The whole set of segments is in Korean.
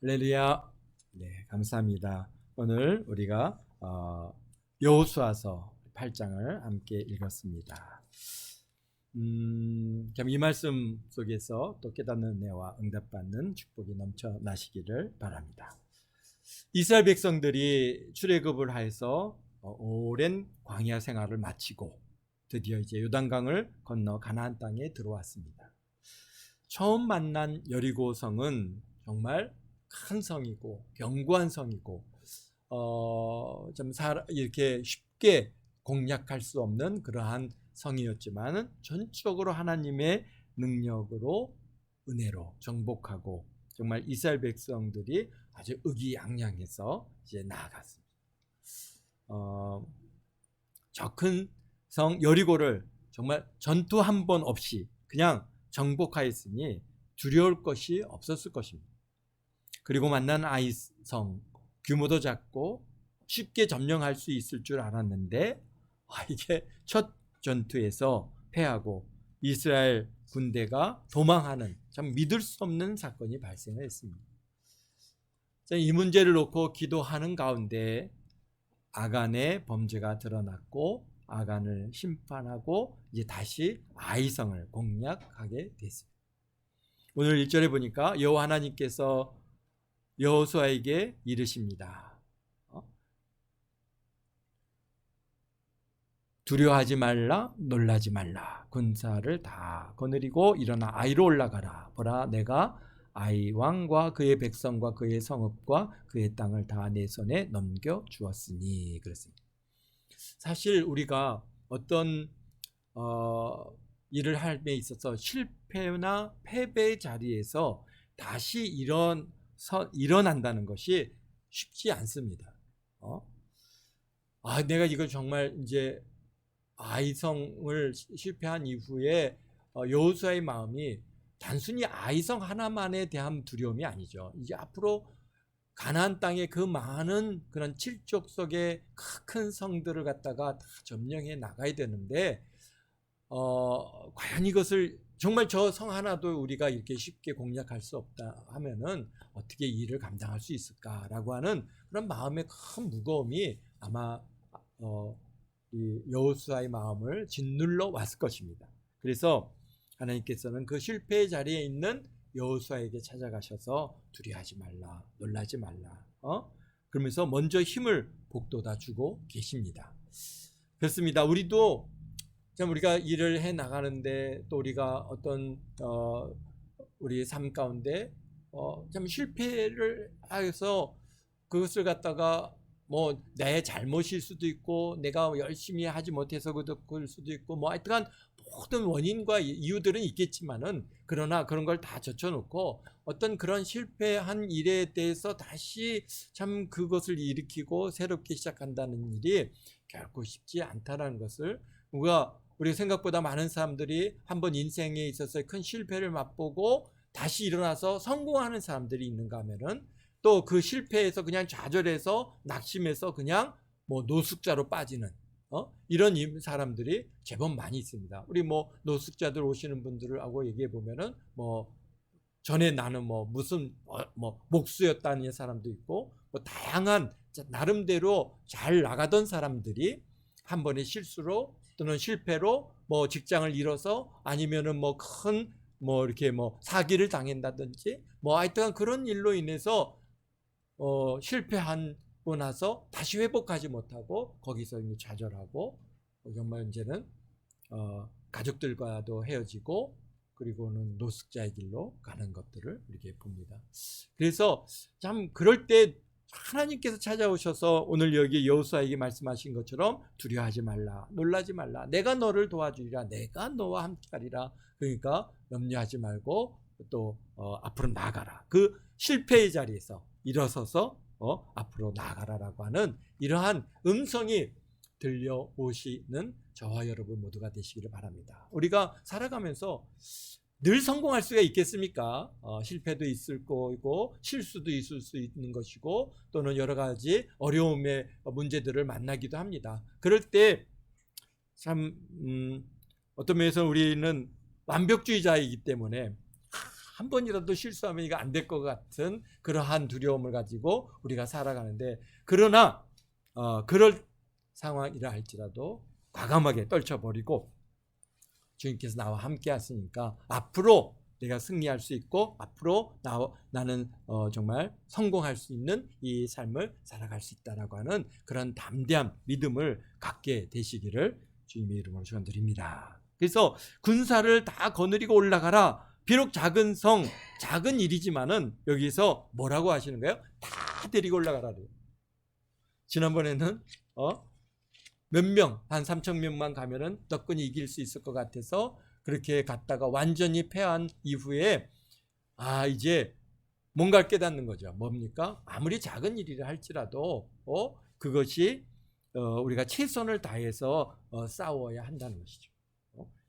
할렐루야. 네, 감사합니다. 오늘 우리가 여호수아서 8장을 함께 읽었습니다. 참 이 말씀 속에서 또 깨닫는 은혜와 응답받는 축복이 넘쳐나시기를 바랍니다. 이스라엘 백성들이 출애굽을 하여서 오랜 광야 생활을 마치고 드디어 이제 요단강을 건너 가나안 땅에 들어왔습니다. 처음 만난 여리고성은 정말 큰 성이고 견고한 성이고 좀 이렇게 쉽게 공략할 수 없는 그러한 성이었지만 전적으로 하나님의 능력으로 은혜로 정복하고 정말 이스라엘 백성들이 아주 의기양양해서 이제 나아갔습니다. 저 큰 성 여리고를 정말 전투 한 번 없이 그냥 정복하였으니 두려울 것이 없었을 것입니다. 그리고 만난 아이성 규모도 작고 쉽게 점령할 수 있을 줄 알았는데 이게 첫 전투에서 패하고 이스라엘 군대가 도망하는 참 믿을 수 없는 사건이 발생했습니다. 이 문제를 놓고 기도하는 가운데 아간의 범죄가 드러났고 아간을 심판하고 이제 다시 아이성을 공략하게 됐습니다. 오늘 1절에 보니까 여호와 하나님께서 여호수아에게 이르십니다. 두려워하지 말라, 놀라지 말라. 군사를 다 거느리고 일어나 아이로 올라가라. 보라, 내가 아이 왕과 그의 백성과 그의 성읍과 그의 땅을 다 내 손에 넘겨 주었으니. 그렇습니다. 사실 우리가 어떤 일을 함에 있어서 실패나 패배의 자리에서 다시 일어난다는 것이 쉽지 않습니다. 내가 이걸 정말 이제 아이성을 실패한 이후에 여호수아의 마음이 단순히 아이성 하나만에 대한 두려움이 아니죠. 이제 앞으로 가나안 땅의 그 많은 그런 칠족 속의 큰 성들을 갖다가 다 점령해 나가야 되는데 과연 이것을 정말 저 성 하나도 우리가 이렇게 쉽게 공략할 수 없다 하면은 어떻게 이 일을 감당할 수 있을까라고 하는 그런 마음의 큰 무거움이 아마 이 여호수아의 마음을 짓눌러 왔을 것입니다. 그래서 하나님께서는 그 실패의 자리에 있는 여호수아에게 찾아가셔서 두려워하지 말라, 놀라지 말라, 그러면서 먼저 힘을 북돋아 주고 계십니다. 그렇습니다. 우리도 참 우리가 일을 해 나가는데 또 우리가 어떤 우리 삶 가운데 참 실패를 해서 그것을 갖다가 뭐 내 잘못일 수도 있고 내가 열심히 하지 못해서 그럴 수도 있고 뭐 하여튼 모든 원인과 이유들은 있겠지만은 그러나 그런 걸 다 젖혀놓고 어떤 그런 실패한 일에 대해서 다시 참 그것을 일으키고 새롭게 시작한다는 일이 결코 쉽지 않다는 것을 우리가 생각보다 많은 사람들이 한번 인생에 있어서 큰 실패를 맛보고 다시 일어나서 성공하는 사람들이 있는가 하면은 또 그 실패에서 그냥 좌절해서 낙심해서 그냥 뭐 노숙자로 빠지는 이런 사람들이 제법 많이 있습니다. 우리 뭐 노숙자들 오시는 분들하고 얘기해 보면은 뭐 전에 나는 뭐 무슨 뭐 목수였다는 사람도 있고 뭐 다양한 나름대로 잘 나가던 사람들이 한 번의 실수로 또는 실패로 뭐 직장을 잃어서 아니면은 뭐 큰 뭐 이렇게 뭐 사기를 당한다든지 뭐 하여튼 그런 일로 인해서 실패하고 나서 다시 회복하지 못하고 거기서 이제 좌절하고 정말 이제는 가족들과도 헤어지고 그리고는 노숙자의 길로 가는 것들을 이렇게 봅니다. 그래서 참 그럴 때 하나님께서 찾아오셔서 오늘 여기 여호수아에게 말씀하신 것처럼 두려워하지 말라, 놀라지 말라, 내가 너를 도와주리라, 내가 너와 함께하리라. 그러니까 염려하지 말고 또 앞으로 나아가라. 그 실패의 자리에서 일어서서 앞으로 나아가라라고 하는 이러한 음성이 들려오시는 저와 여러분 모두가 되시기를 바랍니다. 우리가 살아가면서 늘 성공할 수가 있겠습니까? 실패도 있을 거고 실수도 있을 수 있는 것이고 또는 여러 가지 어려움의 문제들을 만나기도 합니다. 그럴 때 참 어떤 면에서 우리는 완벽주의자이기 때문에 한 번이라도 실수하면 이거 안 될 것 같은 그러한 두려움을 가지고 우리가 살아가는데, 그러나 그럴 상황이라 할지라도 과감하게 떨쳐버리고 주님께서 나와 함께 하시니까 앞으로 내가 승리할 수 있고 앞으로 나는 정말 성공할 수 있는 이 삶을 살아갈 수 있다라고 하는 그런 담대한 믿음을 갖게 되시기를 주님의 이름으로 축원드립니다. 그래서 군사를 다 거느리고 올라가라. 비록 작은 성, 작은 일이지만은 여기서 뭐라고 하시는 거예요? 다 데리고 올라가라. 지난번에는 몇 명, 한 3,000명만 가면은 너끈히 이길 수 있을 것 같아서 그렇게 갔다가 완전히 패한 이후에 이제 뭔가를 깨닫는 거죠. 뭡니까? 아무리 작은 일이라 할지라도 그것이 우리가 최선을 다해서 싸워야 한다는 것이죠.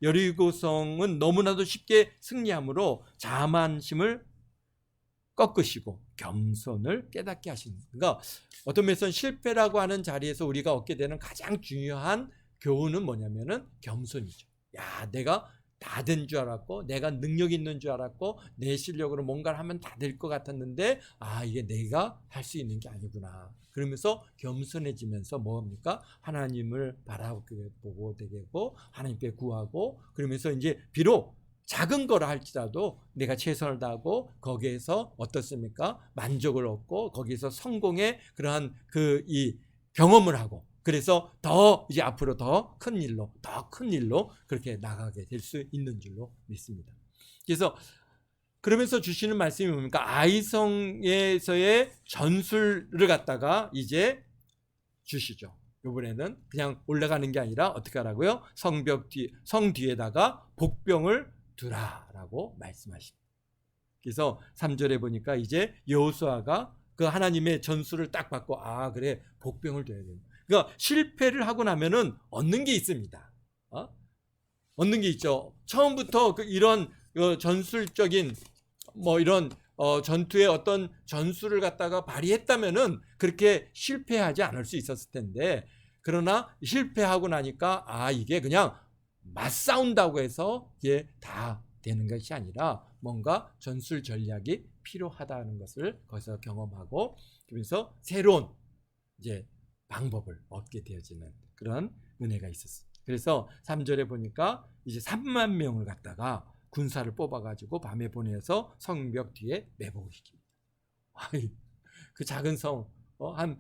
여리고성은 너무나도 쉽게 승리함으로 자만심을 꺾으시고 겸손을 깨닫게 하시는, 그러니까 어떤 면에서는 실패라고 하는 자리에서 우리가 얻게 되는 가장 중요한 교훈은 뭐냐면은 겸손이죠. 야, 내가 다 된 줄 알았고 내가 능력 있는 줄 알았고 내 실력으로 뭔가를 하면 다 될 것 같았는데 이게 내가 할 수 있는 게 아니구나. 그러면서 겸손해지면서 뭡니까? 하나님을 바라보고 되고 하나님께 구하고, 그러면서 이제 비록 작은 거라 할지라도 내가 최선을 다하고 거기에서 어떻습니까? 만족을 얻고 거기에서 성공의 그러한 이 경험을 하고, 그래서 더 이제 앞으로 더 큰 일로 그렇게 나가게 될 수 있는 줄로 믿습니다. 그래서 그러면서 주시는 말씀이 뭡니까? 아이성에서의 전술을 갖다가 이제 주시죠. 이번에는 그냥 올라가는 게 아니라 어떻게 하라고요? 성 뒤에다가 복병을 두라라고 말씀하십니다. 그래서 3절에 보니까 이제 여호수아가 그 하나님의 전술을 딱 받고 그래, 복병을 둬야 된다. 그러니까 실패를 하고 나면은 얻는 게 있습니다. 얻는 게 있죠. 처음부터 이런 전술적인 이런 전투의 어떤 전술을 갖다가 발휘했다면은 그렇게 실패하지 않을 수 있었을 텐데, 그러나 실패하고 나니까 이게 그냥 맞싸운다고 해서 이게 다 되는 것이 아니라 뭔가 전술 전략이 필요하다는 것을 거기서 경험하고, 그래서 새로운 이제 방법을 얻게 되어지는 그런 은혜가 있었어요. 그래서 3절에 보니까 이제 3만 명을 갖다가 군사를 뽑아가지고 밤에 보내서 성벽 뒤에 매복을 시킵니다. 그 작은 성, 한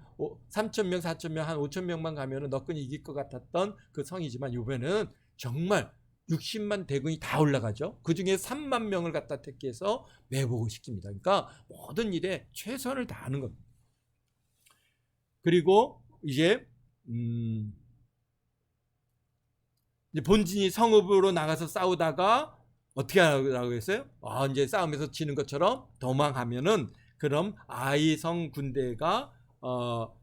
3,000명, 4,000명, 한 5,000명만 가면은 너끈히 이길 것 같았던 그 성이지만 이번에는 정말 60만 대군이 다 올라가죠. 그 중에 3만 명을 갖다 택해서 매복을 시킵니다. 그러니까 모든 일에 최선을 다하는 겁니다. 그리고 이제 본진이 성읍으로 나가서 싸우다가 어떻게 하라고 했어요? 이제 싸움에서 지는 것처럼 도망하면은 그럼 아이성 군대가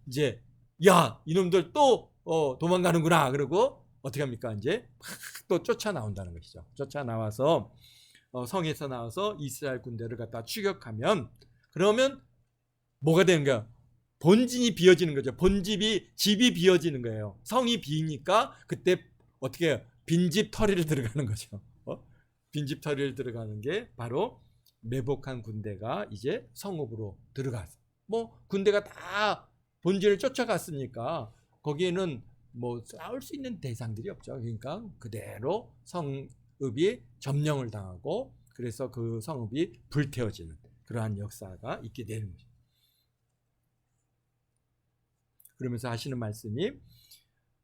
이제 야, 이놈들 또 도망가는구나. 그러고 어떻게 합니까? 이제 또 쫓아 나온다는 것이죠. 쫓아 나와서 성에서 나와서 이스라엘 군대를 갖다 추격하면, 그러면 뭐가 되는 거야? 본진이 비어지는 거죠. 집이 비어지는 거예요. 성이 비니까 그때 어떻게 해요? 빈집 털이를 들어가는 거죠. 빈집 털이를 들어가는 게 바로 매복한 군대가 이제 성읍으로 들어가서, 군대가 다 본진을 쫓아갔으니까 거기에는 싸울 수 있는 대상들이 없죠. 그러니까 그대로 성읍이 점령을 당하고, 그래서 그 성읍이 불태워지는 그러한 역사가 있게 되는 거죠. 그러면서 하시는 말씀이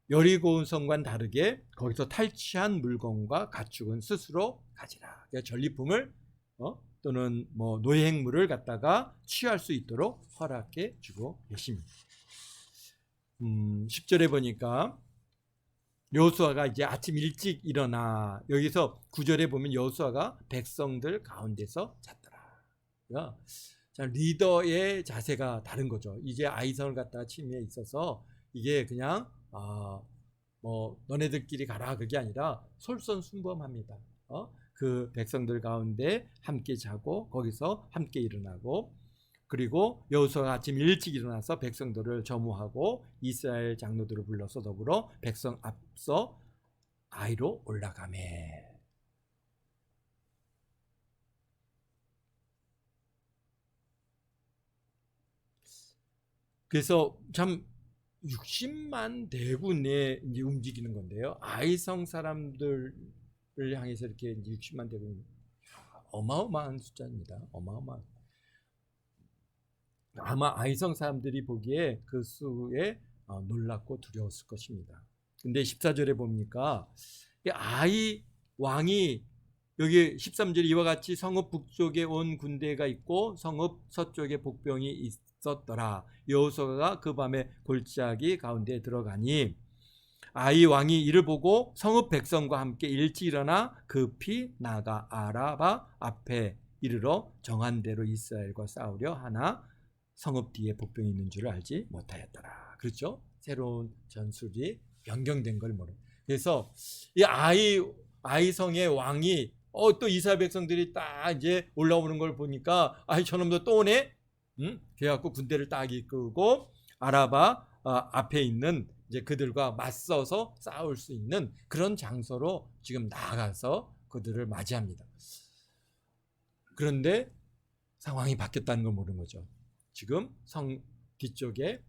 여리고 성과는 다르게 거기서 탈취한 물건과 가축은 스스로 가지라. 그러니까 전리품을 또는 노예행물을 갖다가 취할 수 있도록 허락해 주고 계십니다. 10절에 보니까 여호수아가 이제 아침 일찍 일어나, 여기서 9절에 보면 여호수아가 백성들 가운데서 잤더라. 그러니까 리더의 자세가 다른 거죠. 이제 아이성을 갖다가 침해에 있어서 이게 그냥 너네들끼리 가라 그게 아니라 솔선순범합니다. 그 백성들 가운데 함께 자고 거기서 함께 일어나고, 그리고 여호수아가 아침 일찍 일어나서 백성들을 점호하고 이스라엘 장로들을 불러서 더불어 백성 앞서 아이로 올라가매. 그래서 참 60만 대군에 이제 움직이는 건데요. 아이성 사람들을 향해서 이렇게 이제 60만 대군, 어마어마한 숫자입니다. 어마어마한. 아마 아이성 사람들이 보기에 그 수에 놀랍고 두려웠을 것입니다. 근데 14절에 보니까 아이 왕이, 여기 13절에 이와 같이 성읍 북쪽에 온 군대가 있고 성읍 서쪽에 복병이 있었더라. 여호수아가 그 밤에 골짜기 가운데 들어가니 아이 왕이 이를 보고 성읍 백성과 함께 일찍 일어나 급히 나가 아라바 앞에 이르러 정한 대로 이스라엘과 싸우려 하나 성읍 뒤에 복병이 있는 줄 알지 못하였더라. 그렇죠? 새로운 전술이 변경된 걸 모르. 그래서 이 아이성의 왕이 또 이스라엘 백성들이 딱 이제 올라오는 걸 보니까 저놈도 또 오네. 그래갖고 군대를 딱 이끌고 아라바 앞에 있는 이제 그들과 맞서서 싸울 수 있는 그런 장소로 지금 나아가서 그들을 맞이합니다. 그런데 상황이 바뀌었다는 걸 모르는 거죠. 지금 성 뒤쪽에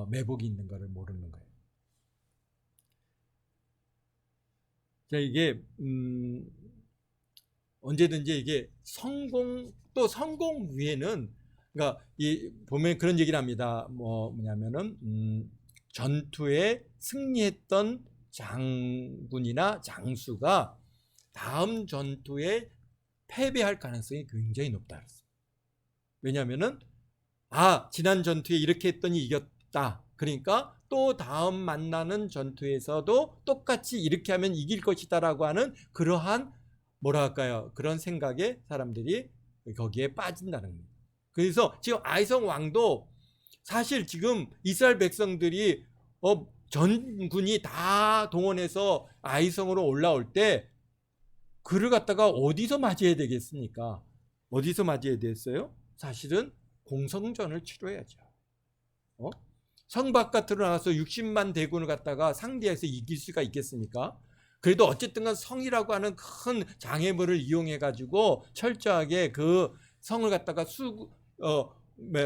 매복이 있는 것을 모르는 거예요. 자, 이게 언제든지 이게 또 성공 위에는, 그러니까 보면 그런 얘기를 합니다. 뭐냐면은 전투에 승리했던 장군이나 장수가 다음 전투에 패배할 가능성이 굉장히 높다. 왜냐하면은 지난 전투에 이렇게 했더니 이겼다. 그러니까 또 다음 만나는 전투에서도 똑같이 이렇게 하면 이길 것이다라고 하는 그러한 뭐랄까요? 그런 생각에 사람들이 거기에 빠진다는 겁니다. 그래서 지금 아이성 왕도 사실 지금 이스라엘 백성들이 전군이 다 동원해서 아이성으로 올라올 때 그를 갖다가 어디서 맞이해야 되겠습니까? 어디서 맞이해야 됐어요? 사실은 공성전을 치러야죠. 성 바깥으로 나가서 60만 대군을 갖다가 상대해서 이길 수가 있겠습니까? 그래도 어쨌든 간 성이라고 하는 큰 장애물을 이용해 가지고 철저하게 그 성을 갖다가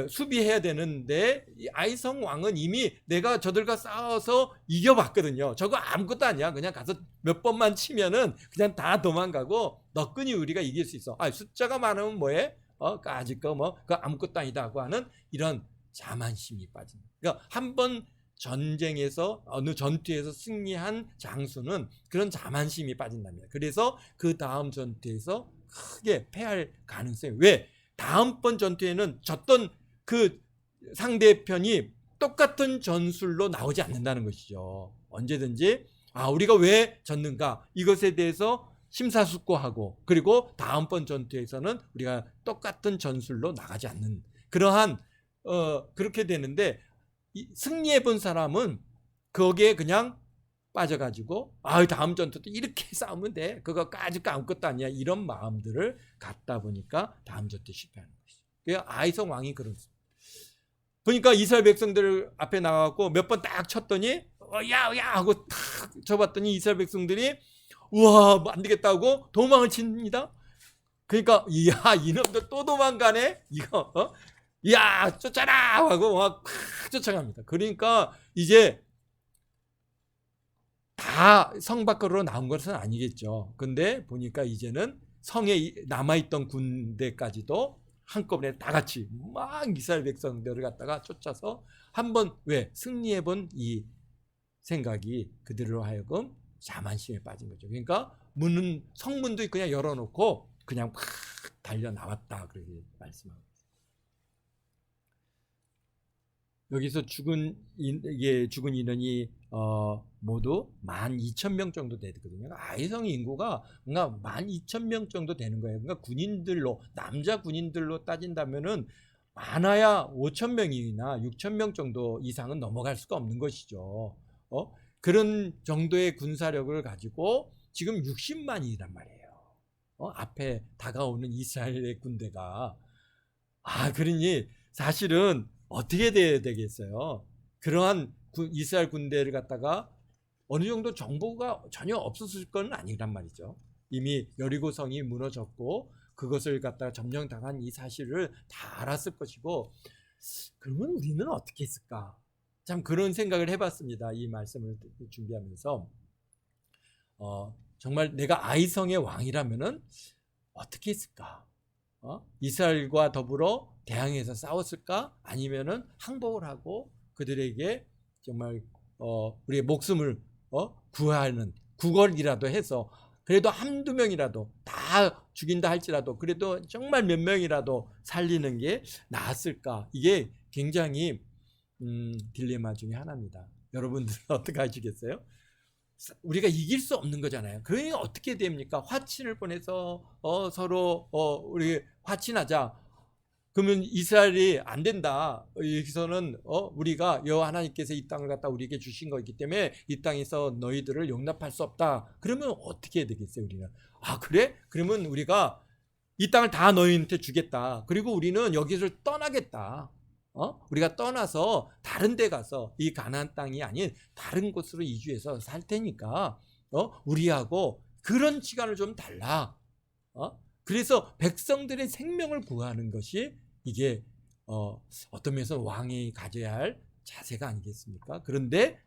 수비해야 되는데, 이 아이성 왕은 이미 내가 저들과 싸워서 이겨봤거든요. 저거 아무것도 아니야. 그냥 가서 몇 번만 치면은 그냥 다 도망가고 너끈히 우리가 이길 수 있어. 숫자가 많으면 뭐해? 까짓 거 그거 아무것도 아니다 하고 하는 이런 자만심이 빠진. 그러니까 한 번 전쟁에서 어느 전투에서 승리한 장수는 그런 자만심이 빠진답니다. 그래서 그 다음 전투에서 크게 패할 가능성이, 왜? 다음번 전투에는 졌던 그 상대편이 똑같은 전술로 나오지 않는다는 것이죠. 언제든지 우리가 왜 졌는가 이것에 대해서 심사숙고하고, 그리고 다음번 전투에서는 우리가 똑같은 전술로 나가지 않는 그러한 그렇게 되는데, 승리해 본 사람은 거기에 그냥 빠져가지고 다음 전투도 이렇게 싸우면 돼, 그거까지 아무것도 아니야, 이런 마음들을 갖다 보니까 다음 전투 실패하는 것이죠. 그러니까 아이성 왕이 그런, 보니까 이스라엘 백성들 앞에 나가고 몇 번 딱 쳤더니 야 하고 탁 쳐봤더니 이스라엘 백성들이 우와 안 되겠다 하고 도망을 칩니다. 그러니까 이놈들 또 도망가네 이거, 야 쫓아라 하고 막 쫓아갑니다. 그러니까 이제 다 성 밖으로 나온 것은 아니겠죠. 근데 보니까 이제는 성에 남아있던 군대까지도 한꺼번에 다 같이 막 이스라엘 백성들을 갖다가 쫓아서 한번 승리해본 이 생각이 그들로 하여금 자만심에 빠진 거죠. 그러니까 성문도 그냥 열어놓고 그냥 막 달려 나왔다, 그렇게 말씀합니다. 여기서 죽은 인원이 모두 12,000명 정도 되거든요. 아이성 인구가 뭔가 12,000명 정도 되는 거예요. 그러니까 군인들로, 남자 군인들로 따진다면은 많아야 5,000명이나 6,000명 정도 이상은 넘어갈 수가 없는 것이죠. 그런 정도의 군사력을 가지고 지금 60만이란 말이에요. 앞에 다가오는 이스라엘의 군대가. 그러니 사실은 어떻게 돼야 되겠어요? 그러한 이스라엘 군대를 갖다가 어느 정도 정보가 전혀 없었을 건 아니란 말이죠. 이미 여리고성이 무너졌고 그것을 갖다가 점령당한 이 사실을 다 알았을 것이고, 그러면 우리는 어떻게 했을까? 참 그런 생각을 해봤습니다. 이 말씀을 준비하면서 정말 내가 아이성의 왕이라면은 어떻게 했을까? 이스라엘과 더불어 대항해서 싸웠을까? 아니면은 항복을 하고 그들에게 정말 우리의 목숨을 구하는 구걸이라도 해서 그래도 한두 명이라도 다 죽인다 할지라도 그래도 정말 몇 명이라도 살리는 게 나았을까? 이게 굉장히 딜레마 중에 하나입니다. 여러분들은 어떻게 하시겠어요? 우리가 이길 수 없는 거잖아요. 그러니 어떻게 됩니까? 화친을 보내서 서로 우리 화친하자. 그러면 이스라엘이 안 된다. 여기서는 우리가 여호와 하나님께서 이 땅을 갖다 우리에게 주신 거기 때문에 이 땅에서 너희들을 용납할 수 없다. 그러면 어떻게 해야 되겠어요? 우리는 그래? 그러면 우리가 이 땅을 다 너희한테 주겠다. 그리고 우리는 여기서 떠나겠다. 우리가 떠나서 다른 데 가서 이 가나안 땅이 아닌 다른 곳으로 이주해서 살 테니까 우리하고 그런 시간을 좀 달라. 그래서 백성들의 생명을 구하는 것이 이게 어떤 면에서 왕이 가져야 할 자세가 아니겠습니까? 그런데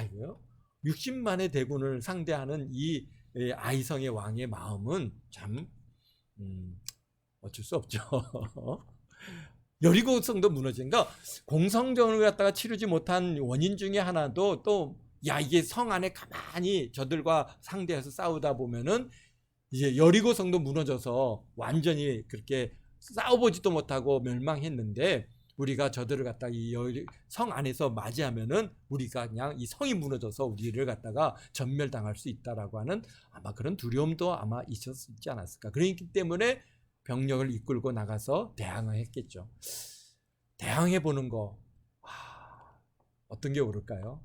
이거요. 60만의 대군을 상대하는 이 아이성의 왕의 마음은 참 어쩔 수 없죠. 여리고 성도 무너진가 공성전을 갖다가 치르지 못한 원인 중에 하나도 또 이게 성 안에 가만히 저들과 상대해서 싸우다 보면은 이제 여리고 성도 무너져서 완전히 그렇게 싸워보지도 못하고 멸망했는데 우리가 저들을 갖다가 이 성 안에서 맞이하면은 우리가 그냥 이 성이 무너져서 우리를 갖다가 전멸당할 수 있다라고 하는 아마 그런 두려움도 아마 있었지 않았을까. 그렇기 때문에 병력을 이끌고 나가서 대항을 했겠죠. 대항해 보는 거 어떤 게 옳을까요?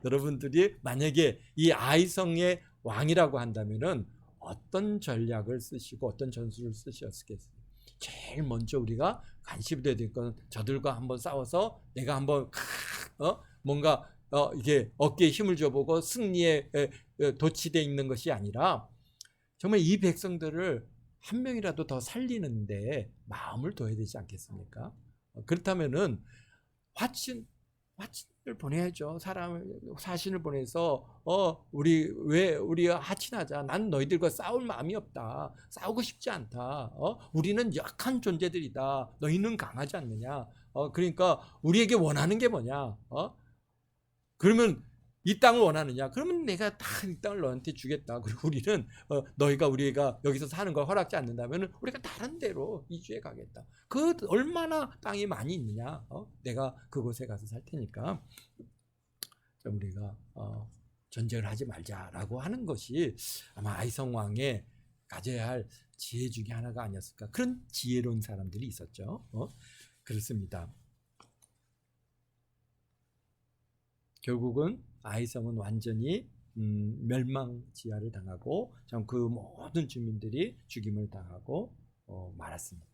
여러분들이 만약에 이 아이성의 왕이라고 한다면은 어떤 전략을 쓰시고 어떤 전술을 쓰셨겠어요? 제일 먼저 우리가 관심이 돼야 될 건 저들과 한번 싸워서 내가 한번 뭔가 이게 어깨에 힘을 줘보고 승리에 도취되어 있는 것이 아니라 정말 이 백성들을 한 명이라도 더 살리는데 마음을 둬야 되지 않겠습니까? 그렇다면은 화친을 보내야죠. 사신을 보내서 우리 화친하자. 난 너희들과 싸울 마음이 없다. 싸우고 싶지 않다. 우리는 약한 존재들이다. 너희는 강하지 않느냐. 그러니까 우리에게 원하는 게 뭐냐? 그러면 이 땅을 원하느냐? 그러면 내가 다 이 땅을 너한테 주겠다. 그리고 우리는 우리가 여기서 사는 걸 허락지 않는다면 우리가 다른 데로 이주해 가겠다. 그 얼마나 땅이 많이 있느냐? 내가 그곳에 가서 살 테니까 우리가 전쟁을 하지 말자라고 하는 것이 아마 아이성 왕의 가져야 할 지혜 중에 하나가 아니었을까. 그런 지혜로운 사람들이 있었죠. 그렇습니다. 결국은 아이성은 완전히 멸망지하를 당하고 그 모든 주민들이 죽임을 당하고 말았습니다.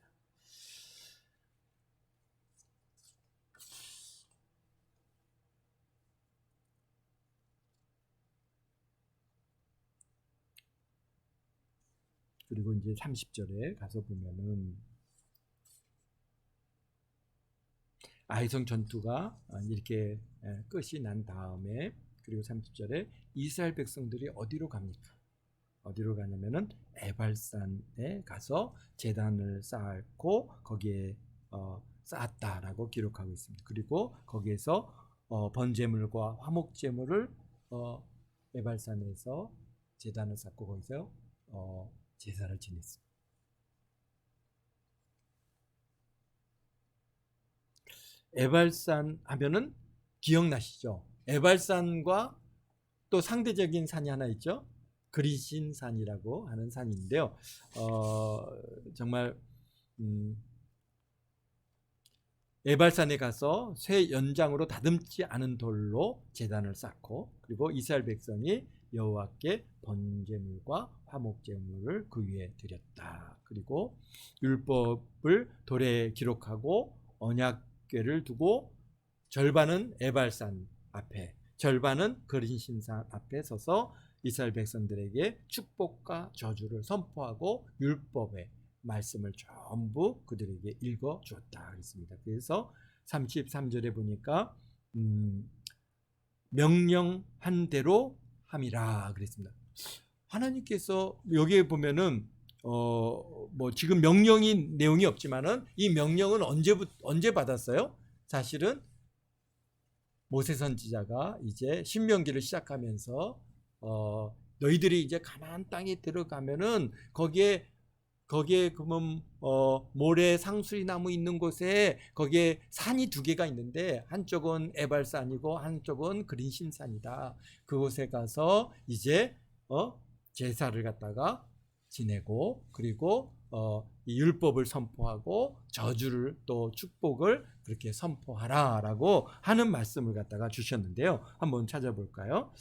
그리고 이제 30절에 가서 보면은 아이성 전투가 이렇게 끝이 난 다음에 그리고 30절에 이스라엘 백성들이 어디로 갑니까? 어디로 가냐면은 에발산에 가서 제단을 쌓고 거기에 쌓았다라고 기록하고 있습니다. 그리고 거기에서 번제물과 화목제물을 에발산에서 제단을 쌓고 거기서 제사를 지냈습니다. 에발산 하면은 기억나시죠? 에발산과 또 상대적인 산이 하나 있죠. 그리신산이라고 하는 산인데요. 정말 에발산에 가서 쇠 연장으로 다듬지 않은 돌로 제단을 쌓고 그리고 이스라엘 백성이 여호와께 번제물과 화목제물을 그 위에 드렸다. 그리고 율법을 돌에 기록하고 언약궤를 두고 절반은 에발산 앞에 절반은 그리신산 앞에 서서 이스라엘 백성들에게 축복과 저주를 선포하고 율법에 말씀을 전부 그들에게 읽어 주었다 그랬습니다. 그래서 33절에 보니까 명령한 대로 함이라 그랬습니다. 하나님께서 여기에 보면은 뭐 지금 명령인 내용이 없지만은 이 명령은 언제 받았어요? 사실은 모세 선지자가 이제 신명기를 시작하면서 너희들이 이제 가나안 땅에 들어가면은 거기에 그러면 모래 상수리 나무 있는 곳에 거기에 산이 두 개가 있는데 한쪽은 에발산이고 한쪽은 그린심산이다. 그곳에 가서 이제 제사를 갖다가 지내고 그리고 이 율법을 선포하고 저주를 또 축복을 그렇게 선포하라라고 하는 말씀을 갖다가 주셨는데요. 한번 찾아볼까요?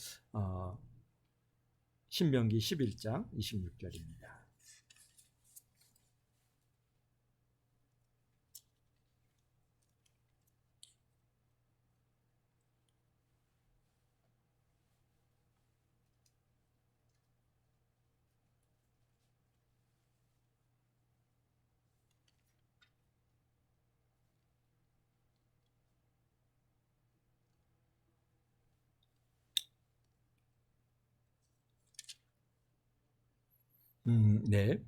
신명기 11장 26절입니다. 네.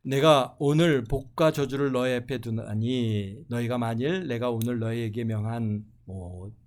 내가 오늘 복과 저주를 너희 앞에 두나니 너희가 만일 내가 오늘 너희에게 명한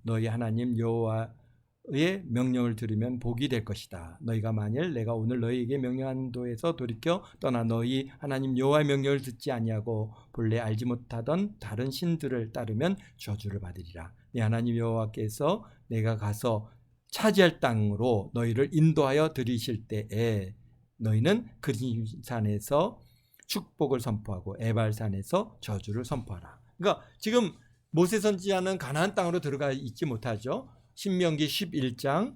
너희 하나님 여호와의 명령을 들으면 복이 될 것이다. 너희가 만일 내가 오늘 너희에게 명령한 도에서 돌이켜 떠나 너희 하나님 여호와의 명령을 듣지 아니하고 본래 알지 못하던 다른 신들을 따르면 저주를 받으리라. 네 하나님 여호와께서 내가 가서 차지할 땅으로 너희를 인도하여 들이실 때에 너희는 그린산에서 축복을 선포하고 에발산에서 저주를 선포하라. 그러니까 지금 모세 선지자는 가나안 땅으로 들어가 있지 못하죠. 신명기 11장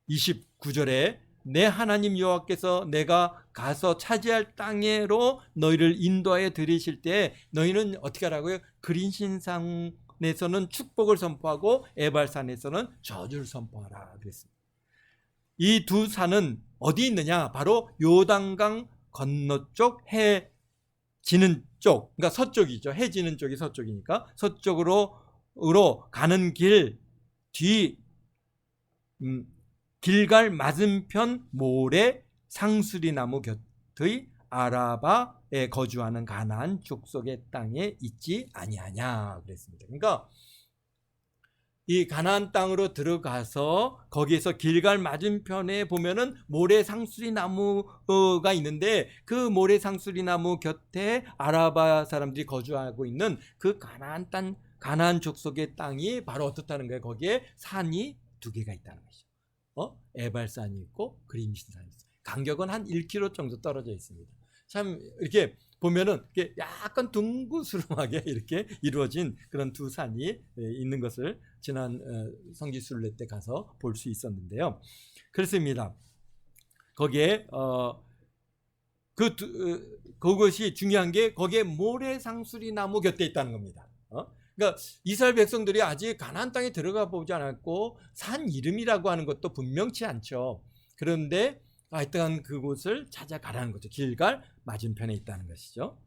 29절에 내 하나님 여호와께서 내가 가서 차지할 땅으로 너희를 인도하여 들이실 때 너희는 어떻게 하라고요? 그린신산에서는 축복을 선포하고 에발산에서는 저주를 선포하라 그랬습니다. 이 두 산은 어디 있느냐? 바로 요단강 건너쪽 해 지는 쪽, 그러니까 서쪽이죠. 해 지는 쪽이 서쪽이니까 서쪽으로 가는 길 뒤 길갈 맞은편 모래 상수리 나무 곁의 아라바에 거주하는 가나안 족속의 땅에 있지 아니하냐 그랬습니다. 그러니까 이 가나안 땅으로 들어가서 거기에서 길갈 맞은편에 보면은 모래 상수리 나무가 있는데 그 모래 상수리 나무 곁에 아라바 사람들이 거주하고 있는 그 가나안 땅, 가나안 족속의 땅이 바로 어떻다는 거예요? 거기에 산이 두 개가 있다는 것이죠. 에발산이 있고 그림신산이 있어요. 간격은 한 1km 정도 떨어져 있습니다. 참 이렇게 보면은 약간 둥그스름하게 이렇게 이루어진 그런 두 산이 있는 것을 지난 성지순례 때 가서 볼 그랬습니다. 그렇습니다. 거기에 그것이 중요한 게 거기에 모래상수리 나무 곁에 있다는 겁니다. 그러니까 이스라엘 백성들이 아직 가나안 땅에 들어가 보지 않았고 산 이름이라고 하는 것도 분명치 않죠. 그런데 하여튼 그곳을 찾아가라는 거죠. 길갈 맞은편에 있다는 것이죠.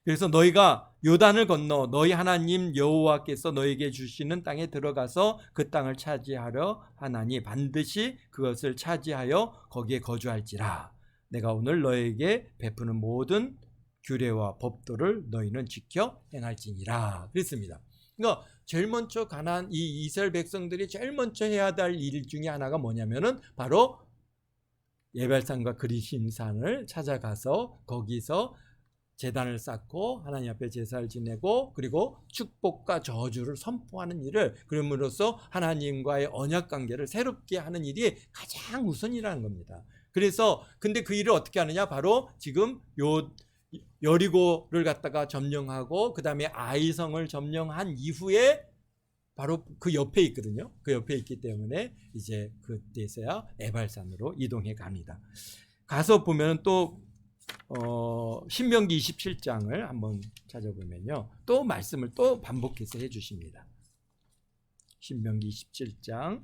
그래서 너희가 요단을 건너 너희 하나님 여호와께서 너희에게 주시는 땅에 들어가서 그 땅을 차지하려 하나니 반드시 그것을 차지하여 거기에 거주할지라. 내가 오늘 너희에게 베푸는 모든 규례와 법도를 너희는 지켜 행할지니라 그랬습니다. 그러니까 제일 먼저 가나안 이 이스라엘 백성들이 제일 먼저 해야 될 일 중에 하나가 뭐냐면은 바로 예발산과 그리심산을 찾아가서 거기서 제단을 쌓고 하나님 앞에 제사를 지내고 그리고 축복과 저주를 선포하는 일을 그럼으로써 하나님과의 언약 관계를 새롭게 하는 일이 가장 우선이라는 겁니다. 그래서 근데 그 일을 어떻게 하느냐? 바로 지금 여리고를 갖다가 점령하고 그 다음에 아이성을 점령한 이후에 바로 그 옆에 있거든요. 그 옆에 있기 때문에 이제 그때서야 에발산으로 이동해 갑니다. 가서 보면 또 신명기 27장을 한번 찾아보면요. 또 말씀을 또 반복해서 해 주십니다. 신명기 27장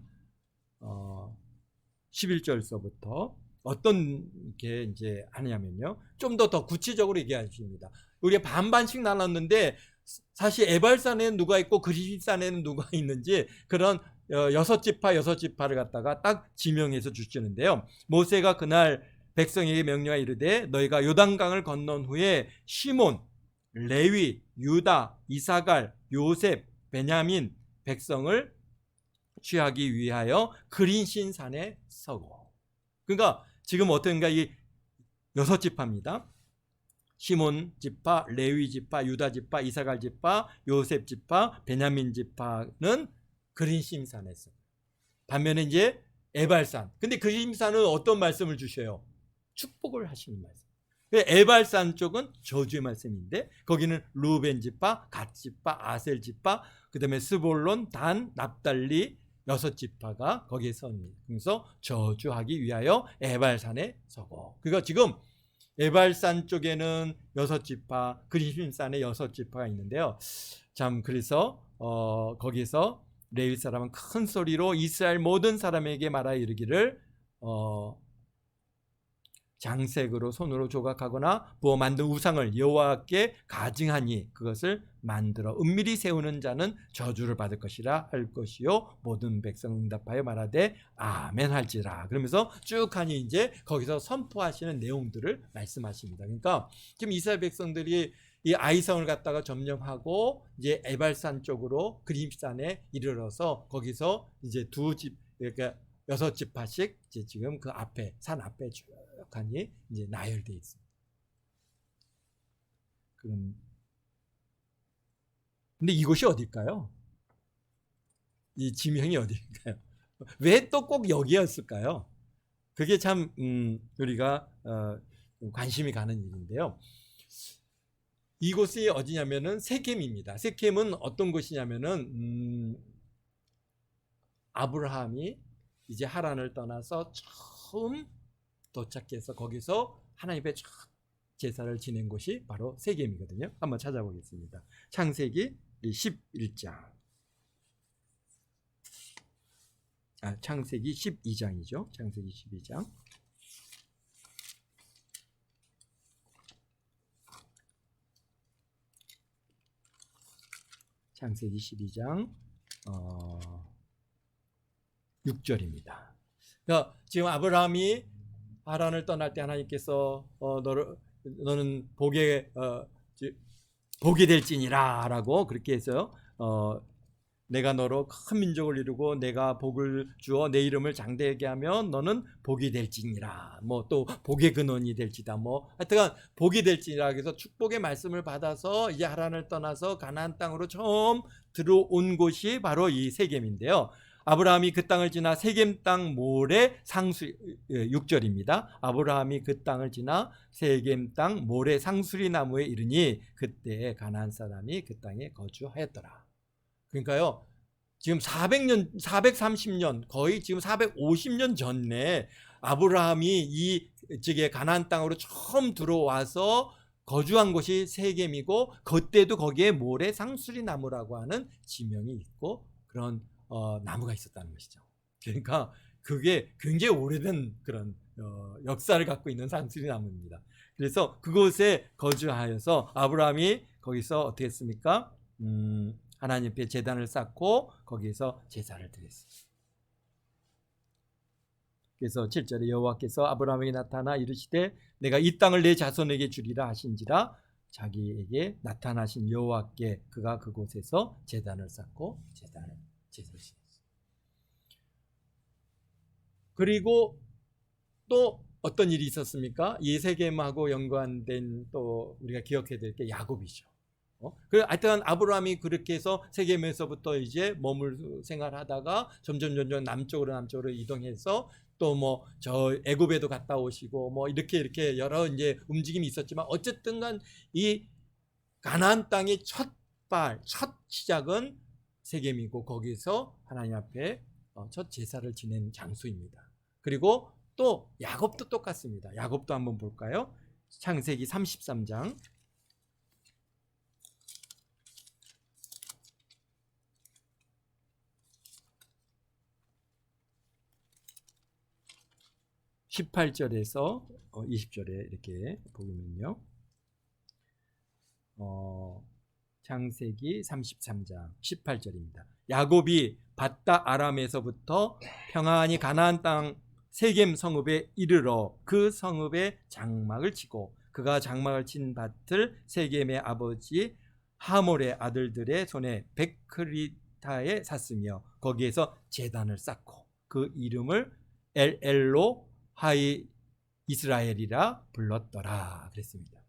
11절서부터 어떤 게 이제 하냐면요. 좀 더 구체적으로 얘기하십니다. 우리가 반반씩 나눴는데 사실 에발산에는 누가 있고 그리심산에는 누가 있는지 그런 여섯 지파를 갖다가 딱 지명해서 주시는데요. 모세가 그날 백성에게 명령하 이르되 너희가 요단강을 건넌 후에 시몬, 레위, 유다, 이사갈, 요셉, 베냐민 백성을 취하기 위하여 그린신 산에 서고. 그러니까 지금 어떤가 이 여섯 지파입니다. 시몬 지파, 레위 지파, 유다 지파, 이사갈 지파, 요셉 지파, 베냐민 지파는 그린신 산에서. 반면에 이제 에발산. 근데 그린산은 어떤 말씀을 주셔요? 축복을 하시는 말씀. 에발산 쪽은 저주의 말씀인데 거기는 루벤 지파, 갓 지파, 아셀 지파, 그다음에 스볼론, 단, 납달리 여섯 지파가 거기에 섭니다. 그래서 저주하기 위하여 에발산에 서고. 그러니까 지금 에발산 쪽에는 여섯 지파, 그리심산에 여섯 지파가 있는데요. 참 그래서 거기서 레위 사람은 큰 소리로 이스라엘 모든 사람에게 말하여 이르기를 장색으로 손으로 조각하거나 부어 만든 우상을 여호와께 가증하니 그것을 만들어 은밀히 세우는 자는 저주를 받을 것이라 할 것이요 모든 백성 응답하여 말하되 아멘 할지라. 그러면서 쭉 하니 이제 거기서 선포하시는 내용들을 말씀하십니다. 그러니까 지금 이스라엘 백성들이 이 아이성을 갖다가 점령하고 이제 에발산 쪽으로 그림산에 이르러서 거기서 이제 그러니까 여섯 지파씩 이제 지금 그 앞에 산 앞에 쭉 하니 이제 나열되어 있습니다. 근데 이곳이 어딜까요? 이 지명이 어딜까요? 왜 또 꼭 여기였을까요? 그게 참 우리가 관심이 가는 일인데요. 이곳이 어디냐면은 세겜입니다. 세겜은 어떤 곳이냐면은 아브라함이 이제 하란을 떠나서 처음 도착해서 거기서 하나님의 제사를 지낸 곳이 바로 세겜이거든요. 한번 찾아보겠습니다. 창세기 11장. 창세기 12장이죠. 창세기 12장. 창세기 12장 6절입니다. 그러니까 지금 아브라함이 하란을 떠날 때 하나님께서 너는 복이 될지니라라고 그렇게 해서 내가 너로 큰 민족을 이루고 내가 복을 주어 내 이름을 장대하게 하면 너는 복이 될지니라. 뭐 또 복의 근원이 될지다. 뭐 하여튼 복이 될지니라. 그래서 축복의 말씀을 받아서 이제 하란을 떠나서 가나안 땅으로 처음 들어온 곳이 바로 이 세겜인데요. 아브라함이 그 땅을 지나 세겜 땅 모래 상수 6절입니다. 아브라함이 그 땅을 지나 세겜 땅 모래 상수리 나무에 이르니 그때 가나안 사람이 그 땅에 거주하였더라. 그러니까요. 지금 400년, 430년, 거의 지금 450년 전에 아브라함이 이 지게 가나안 땅으로 처음 들어와서 거주한 곳이 세겜이고 그때도 거기에 모래 상수리 나무라고 하는 지명이 있고 그런 나무가 있었다는 것이죠. 그러니까 그게 굉장히 오래된 그런 역사를 갖고 있는 상수리 나무입니다. 그래서 그곳에 거주하여서 아브라함이 거기서 어떻게 했습니까? 하나님 앞에 제단을 쌓고 거기에서 제사를 드렸어요. 그래서 7절에 여호와께서 아브라함에게 나타나 이르시되 내가 이 땅을 내 자손에게 주리라 하신지라 자기에게 나타나신 여호와께 그가 그곳에서 제단을 쌓고 제사를 지냈어요. 그리고 또 어떤 일이 있었습니까? 이 세겜하고 연관된 또 우리가 기억해야 될 게 야곱이죠. 그래서 하여튼 아브라함이 그렇게 해서 세겜에서부터 이제 생활하다가 점점 남쪽으로 이동해서 또 뭐 저 애굽에도 갔다 오시고 뭐 이렇게 여러 이제 움직임이 있었지만 어쨌든간 이 가나안 땅의 첫 시작은 세겜이고 거기서 하나님 앞에 첫 제사를 지낸 장소입니다. 그리고 또 야곱도 똑같습니다. 야곱도 한번 볼까요? 창세기 33장. 18절에서 20절에 이렇게 보면요. 창세기 33장 18절입니다. 야곱이 밧다 아람에서부터 평안히 가나안 땅 세겜 성읍에 이르러 그 성읍에 장막을 치고 그가 장막을 친 밭을 세겜의 아버지 하몰의 아들들의 손에 베크리타에 샀으며 거기에서 제단을 쌓고 그 이름을 엘엘로 하이 이스라엘이라 불렀더라 그랬습니다.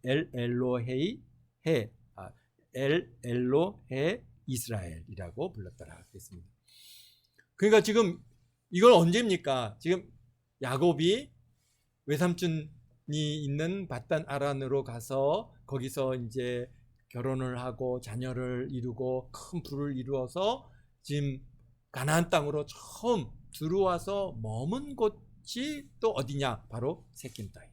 엘엘로헤이 엘엘로헤 이스라엘이라고 불렀더라 그랬습니다. 그러니까 지금 이건 언제입니까? 지금 야곱이 외삼촌이 있는 밧단 아란으로 가서 거기서 이제 결혼을 하고 자녀를 이루고 큰 부를 이루어서 지금 가나안 땅으로 처음 들어와서 머문 곳이 또 어디냐? 바로 세겜 땅.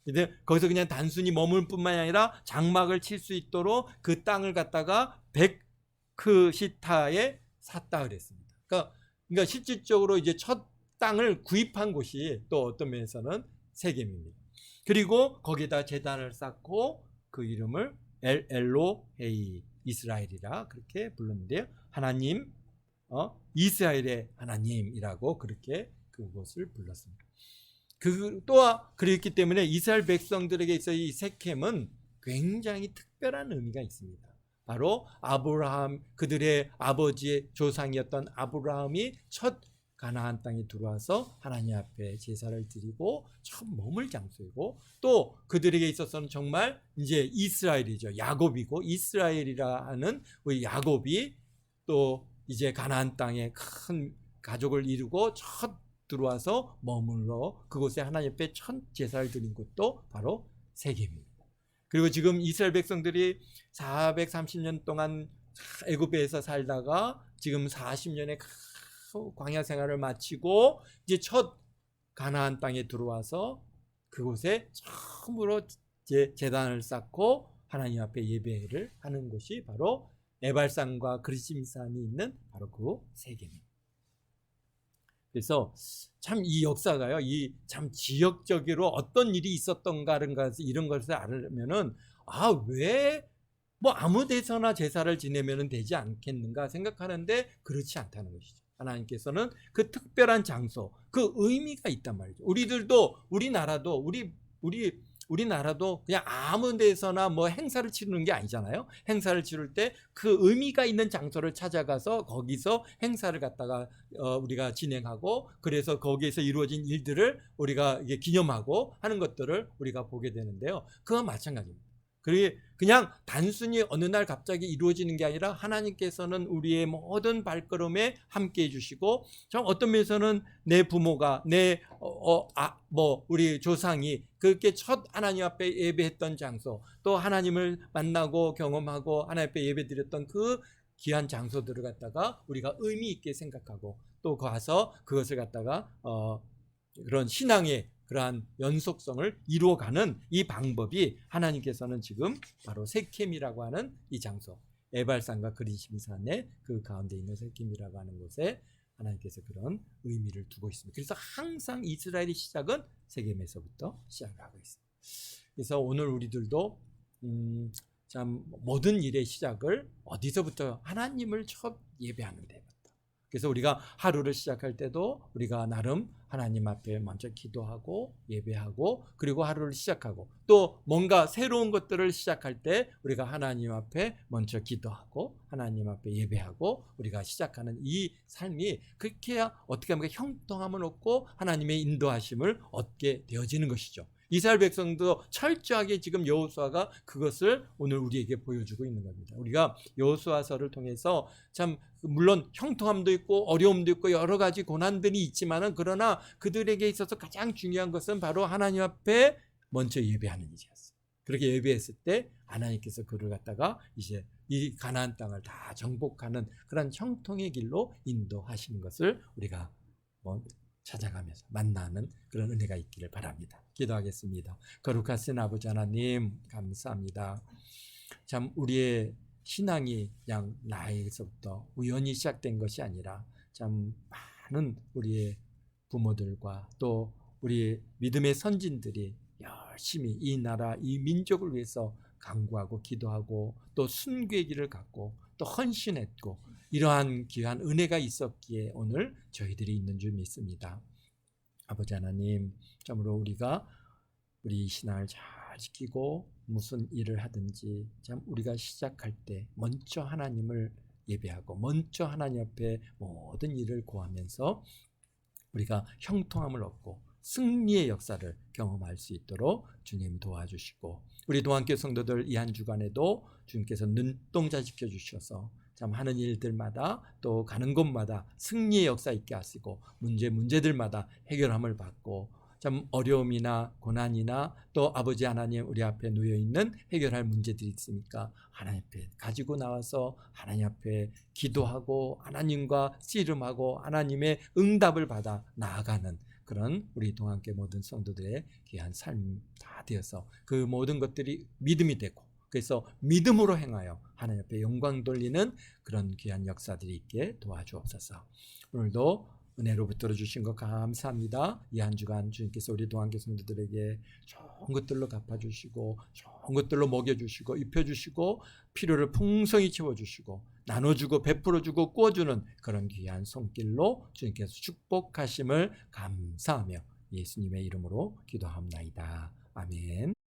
근데 거기서 그냥 단순히 머물 뿐만 아니라 장막을 칠 수 있도록 그 땅을 갖다가 베크시타에 샀다 그랬습니다. 그러니까 실질적으로 이제 첫 땅을 구입한 곳이 또 어떤 면에서는 세겜입니다. 그리고 거기에다 제단을 쌓고 그 이름을 엘엘로헤이 이스라엘이라 그렇게 불렀는데요. 하나님, 이스라엘의 하나님이라고 그렇게 그것을 불렀습니다. 또한 그렇기 때문에 이스라엘 백성들에게 있어 이 세켐은 굉장히 특별한 의미가 있습니다. 바로 아브라함, 그들의 아버지의 조상이었던 아브라함이 첫 가나안 땅에 들어와서 하나님 앞에 제사를 드리고 처음 머물 장소이고, 또 그들에게 있어서는 정말 이제 이스라엘이죠. 야곱이고 이스라엘이라 하는 우리 야곱이 또 이제 가나안 땅에 큰 가족을 이루고 첫 들어와서 머물러 그곳에 하나님 앞에 첫 제사를 드린 곳도 바로 세겜입니다. 그리고 지금 이스라엘 백성들이 430년 동안 애굽에서 살다가 지금 40년의 광야 생활을 마치고 이제 첫 가나안 땅에 들어와서 그곳에 처음으로 제단을 쌓고 하나님 앞에 예배를 하는 곳이 바로 에발산과 그리심산이 있는 바로 그 세겜입니다. 그래서 참 이 역사가요, 이 참 지역적으로 어떤 일이 있었던가 이런 것을 알려면은 왜 뭐 아무 데서나 제사를 지내면 되지 않겠는가 생각하는데 그렇지 않다는 것이죠. 하나님께서는 그 특별한 장소, 그 의미가 있단 말이죠. 우리나라도 그냥 아무 데서나 뭐 행사를 치르는 게 아니잖아요. 행사를 치를 때 그 의미가 있는 장소를 찾아가서 거기서 행사를 갖다가 우리가 진행하고, 그래서 거기에서 이루어진 일들을 우리가 이게 기념하고 하는 것들을 우리가 보게 되는데요. 그와 마찬가지입니다. 그냥 단순히 어느 날 갑자기 이루어지는 게 아니라 하나님께서는 우리의 모든 발걸음에 함께 해주시고, 좀 어떤 면에서는 내 부모가 우리 조상이 그렇게 첫 하나님 앞에 예배했던 장소, 또 하나님을 만나고 경험하고 하나님 앞에 예배드렸던 그 귀한 장소들을 갖다가 우리가 의미 있게 생각하고 또 가서 그것을 갖다가 그런 신앙의 그러한 연속성을 이루어가는 이 방법이 하나님께서는 지금 바로 세켐이라고 하는 이 장소, 에발산과 그리심산의 그 가운데 있는 세켐이라고 하는 곳에 하나님께서 그런 의미를 두고 있습니다. 그래서 항상 이스라엘의 시작은 세겜에서부터 시작을 하고 있습니다. 그래서 오늘 우리들도 참 모든 일의 시작을 어디서부터? 하나님을 첫 예배하는 데부터. 그래서 우리가 하루를 시작할 때도 우리가 나름 하나님 앞에 먼저 기도하고 예배하고, 그리고 하루를 시작하고, 또 뭔가 새로운 것들을 시작할 때 우리가 하나님 앞에 먼저 기도하고 하나님 앞에 예배하고 우리가 시작하는 이 삶이, 그렇게 해야 어떻게 하면 형통함을 얻고 하나님의 인도하심을 얻게 되어지는 것이죠. 이스라엘 백성도 철저하게 지금 여호수아가 그것을 오늘 우리에게 보여주고 있는 겁니다. 우리가 여호수아서를 통해서 참 물론 형통함도 있고 어려움도 있고 여러 가지 고난들이 있지만은, 그러나 그들에게 있어서 가장 중요한 것은 바로 하나님 앞에 먼저 예배하는 일이었어요. 그렇게 예배했을 때 하나님께서 그를 갖다가 이제 이 가나안 땅을 다 정복하는 그런 형통의 길로 인도하시는 것을 우리가 찾아가면서 만나는 그런 은혜가 있기를 바랍니다. 기도하겠습니다. 거룩하신 아버지 하나님, 감사합니다. 참 우리의 신앙이 그냥 나에게서부터 우연히 시작된 것이 아니라 참 많은 우리의 부모들과 또 우리 믿음의 선진들이 열심히 이 나라, 이 민족을 위해서 간구하고 기도하고 또 순교의 길을 갖고 또 헌신했고 이러한 귀한 은혜가 있었기에 오늘 저희들이 있는 줄 믿습니다. 아버지 하나님, 참으로 우리가 우리 신앙을 잘 지키고 무슨 일을 하든지 참 우리가 시작할 때 먼저 하나님을 예배하고 먼저 하나님 앞에 모든 일을 구하면서 우리가 형통함을 얻고 승리의 역사를 경험할 수 있도록 주님 도와주시고 우리 동안교회 성도들 이 한 주간에도 주님께서 눈동자 지켜주셔서 참 하는 일들마다 또 가는 곳마다 승리의 역사 있게 하시고 문제들마다 해결함을 받고 참 어려움이나 고난이나 또 아버지 하나님 우리 앞에 놓여있는 해결할 문제들이 있으니까 하나님 앞에 가지고 나와서 하나님 앞에 기도하고 하나님과 씨름하고 하나님의 응답을 받아 나아가는 그런 우리 동안교회 모든 성도들의 귀한 삶 다 되어서 그 모든 것들이 믿음이 되고 그래서 믿음으로 행하여 하나님 앞에 영광 돌리는 그런 귀한 역사들이 있게 도와주옵소서. 오늘도 은혜로 붙들어 주신 것 감사합니다. 이 한 주간 주님께서 우리 동안교회 성도들에게 좋은 것들로 갚아주시고 좋은 것들로 먹여주시고 입혀주시고 필요를 풍성히 채워주시고 나눠주고 베풀어주고 꾸어주는 그런 귀한 손길로 주님께서 축복하심을 감사하며 예수님의 이름으로 기도합나이다. 아멘.